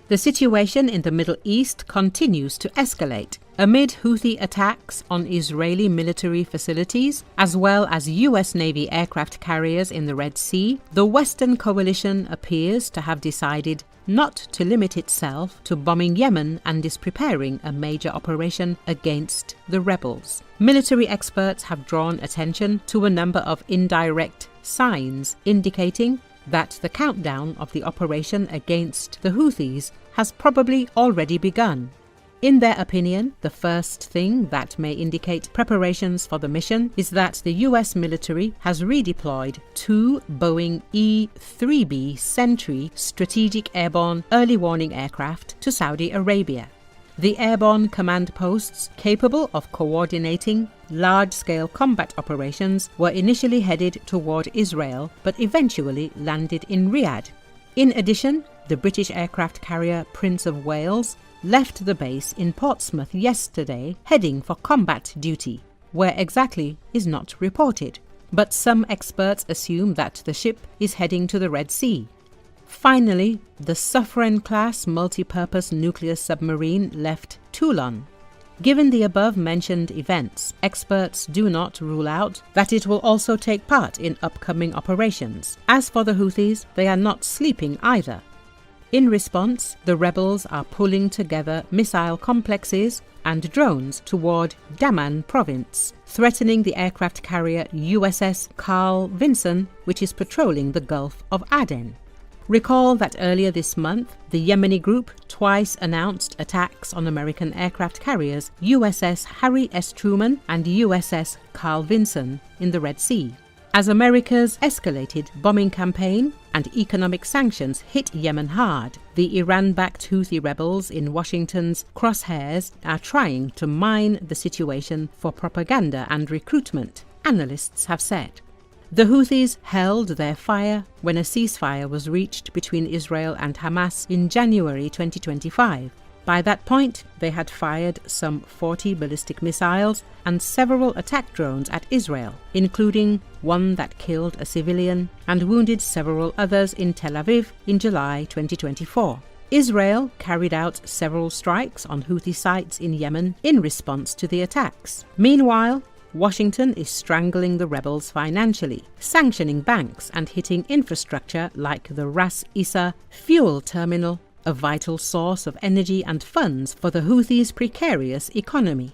The situation in the Middle East continues to escalate. Amid Houthi attacks on Israeli military facilities, as well as US Navy aircraft carriers in the Red Sea, the Western coalition appears to have decided not to limit itself to bombing Yemen and is preparing a major operation against the rebels. Military experts have drawn attention to a number of indirect signs indicating that the countdown of the operation against the Houthis has probably already begun. In their opinion, the first thing that may indicate preparations for the mission is that the US military has redeployed 2 Boeing E-3B Sentry strategic airborne early warning aircraft to Saudi Arabia. The airborne command posts capable of coordinating large-scale combat operations were initially headed toward Israel but eventually landed in Riyadh. In addition, the British aircraft carrier Prince of Wales left the base in Portsmouth yesterday heading for combat duty. Where exactly is not reported, but some experts assume that the ship is heading to the Red Sea. Finally, the Suffren-class multi-purpose nuclear submarine left Toulon. Given the above-mentioned events, experts do not rule out that it will also take part in upcoming operations. As for the Houthis, they are not sleeping either. In response, the rebels are pulling together missile complexes and drones toward Daman province, threatening the aircraft carrier USS Carl Vinson, which is patrolling the Gulf of Aden. Recall that earlier this month, the Yemeni group twice announced attacks on American aircraft carriers USS Harry S. Truman and USS Carl Vinson in the Red Sea. As America's escalated bombing campaign and economic sanctions hit Yemen hard, the Iran-backed Houthi rebels in Washington's crosshairs are trying to mine the situation for propaganda and recruitment, analysts have said. The Houthis held their fire when a ceasefire was reached between Israel and Hamas in January 2025. By that point, they had fired some 40 ballistic missiles and several attack drones at Israel, including one that killed a civilian and wounded several others in Tel Aviv in July 2024. Israel carried out several strikes on Houthi sites in Yemen in response to the attacks. Meanwhile, Washington is strangling the rebels financially, sanctioning banks and hitting infrastructure like the Ras Issa fuel terminal, a vital source of energy and funds for the Houthis' precarious economy.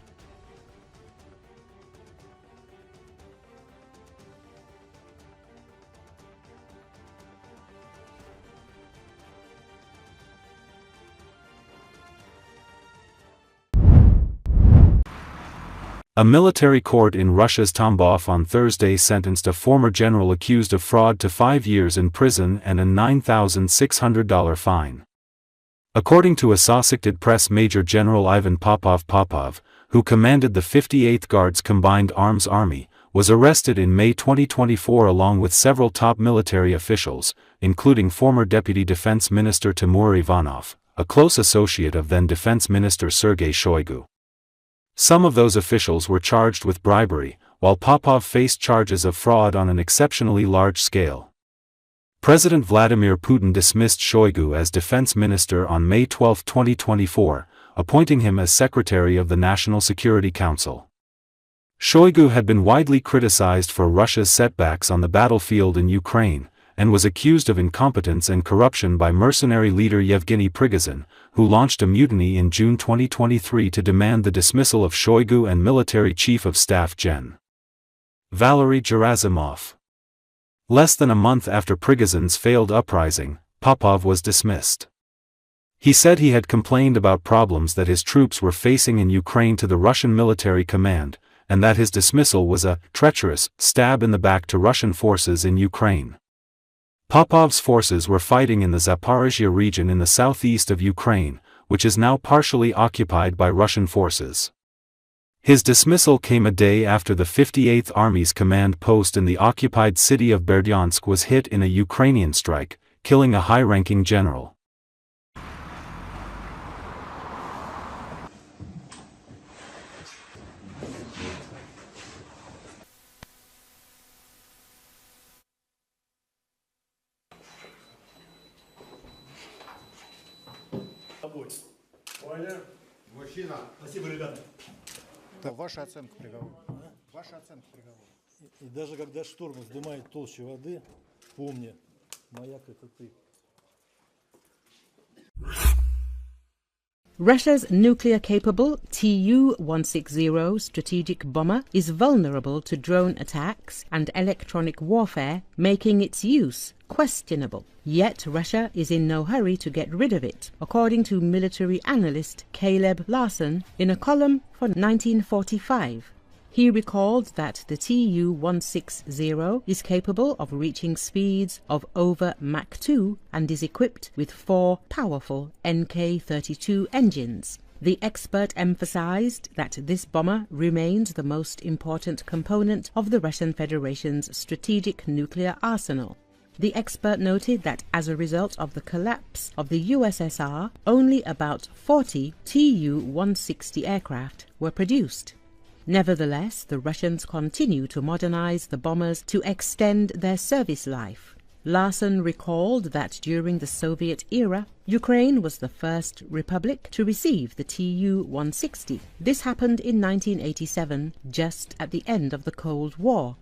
A military court in Russia's Tambov on Thursday sentenced a former general accused of fraud to 5 years in prison and a $9,600 fine. According to Associated Press, Major General Ivan Popov, who commanded the 58th Guards Combined Arms Army, was arrested in May 2024 along with several top military officials, including former Deputy Defense Minister Timur Ivanov, a close associate of then Defense Minister Sergei Shoigu. Some of those officials were charged with bribery, while Popov faced charges of fraud on an exceptionally large scale. President Vladimir Putin dismissed Shoigu as defense minister on May 12, 2024, appointing him as secretary of the National Security Council. Shoigu had been widely criticized for Russia's setbacks on the battlefield in Ukraine, and was accused of incompetence and corruption by mercenary leader Yevgeny Prigozhin, who launched a mutiny in June 2023 to demand the dismissal of Shoigu and military chief of staff Gen. Valery Gerasimov. Less than a month after Prigozhin's failed uprising, Popov was dismissed. He said he had complained about problems that his troops were facing in Ukraine to the Russian military command, and that his dismissal was a treacherous stab in the back to Russian forces in Ukraine. Popov's forces were fighting in the Zaporizhia region in the southeast of Ukraine, which is now partially occupied by Russian forces. His dismissal came a day after the 58th Army's command post in the occupied city of Berdyansk was hit in a Ukrainian strike, killing a high-ranking general. Понял. Понял. Мужчина. Спасибо, ребята. Ваша оценка приговора. Ваша оценка приговора. И даже когда шторм вздымает толщу воды, помни, маяк — это ты. Russia's nuclear-capable Tu-160 strategic bomber is vulnerable to drone attacks and electronic warfare, making its use questionable. Yet Russia is in no hurry to get rid of it, according to military analyst Caleb Larson in a column for 1945. He recalled that the Tu-160 is capable of reaching speeds of over Mach 2 and is equipped with 4 powerful Nk-32 engines. The expert emphasized that this bomber remains the most important component of the Russian Federation's strategic nuclear arsenal. The expert noted that as a result of the collapse of the USSR, only about 40 Tu-160 aircraft were produced. Nevertheless, the Russians continue to modernize the bombers to extend their service life. Larson recalled that during the Soviet era, Ukraine was the first republic to receive the Tu-160. This happened in 1987, just at the end of the Cold War.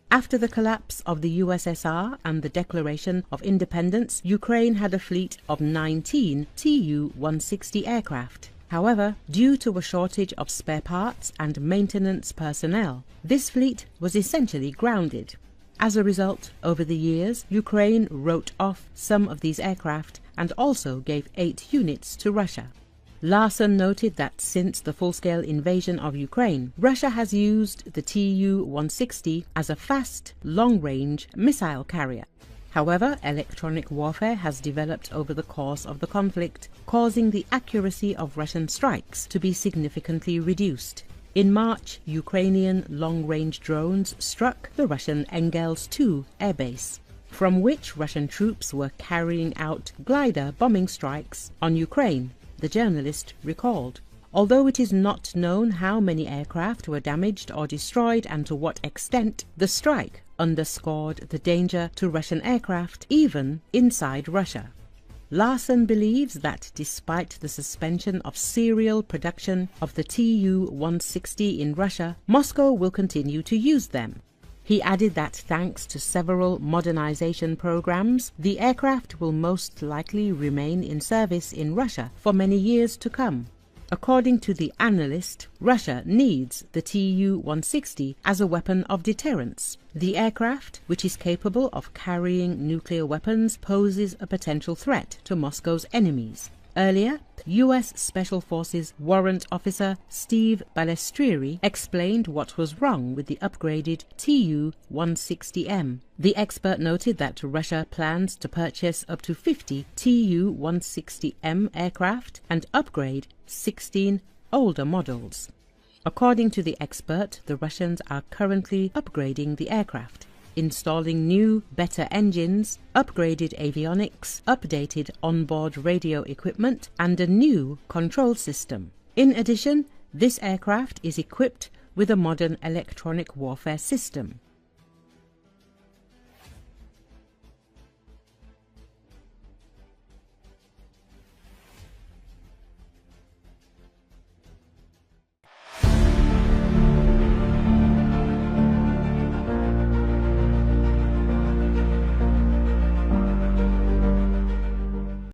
After the collapse of the USSR and the declaration of independence, Ukraine had a fleet of 19 Tu-160 aircraft. However, due to a shortage of spare parts and maintenance personnel, this fleet was essentially grounded. As a result, over the years, Ukraine wrote off some of these aircraft and also gave 8 units to Russia. Larson noted that since the full-scale invasion of Ukraine, Russia has used the Tu-160 as a fast, long-range missile carrier. However, electronic warfare has developed over the course of the conflict, causing the accuracy of Russian strikes to be significantly reduced. In March, Ukrainian long-range drones struck the Russian Engels II airbase, from which Russian troops were carrying out glider bombing strikes on Ukraine, the journalist recalled. Although it is not known how many aircraft were damaged or destroyed and to what extent, the strike underscored the danger to Russian aircraft even inside Russia. Larson believes that despite the suspension of serial production of the Tu-160 in Russia, Moscow will continue to use them. He added that thanks to several modernization programs, the aircraft will most likely remain in service in Russia for many years to come. According to the analyst, Russia needs the Tu-160 as a weapon of deterrence. The aircraft, which is capable of carrying nuclear weapons, poses a potential threat to Moscow's enemies. Earlier, U.S. Special Forces Warrant Officer Steve Balestrieri explained what was wrong with the upgraded Tu-160M. The expert noted that Russia plans to purchase up to 50 Tu-160M aircraft and upgrade 16 older models. According to the expert, the Russians are currently upgrading the aircraft, installing new, better engines, upgraded avionics, updated onboard radio equipment, and a new control system. In addition, this aircraft is equipped with a modern electronic warfare system.